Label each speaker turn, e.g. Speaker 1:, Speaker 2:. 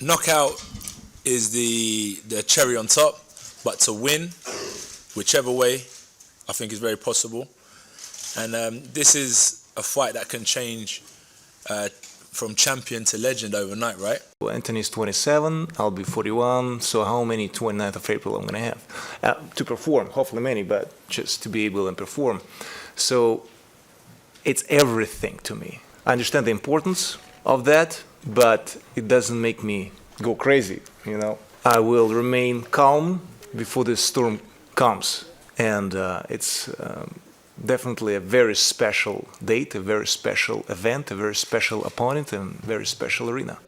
Speaker 1: knockout is the cherry on top, but to win, whichever way, I think is very possible. And this is a fight that can change from champion to legend overnight, right?
Speaker 2: Well, Anthony's 27, I'll be 41, so how many 29th of April I'm going to have? To perform, hopefully many, but just to be able to perform. So it's everything to me. I understand the importance of that, but it doesn't make me go crazy, you know. I will remain calm before the storm comes, and it's definitely a very special date, a very special event, a very special opponent, and very special arena.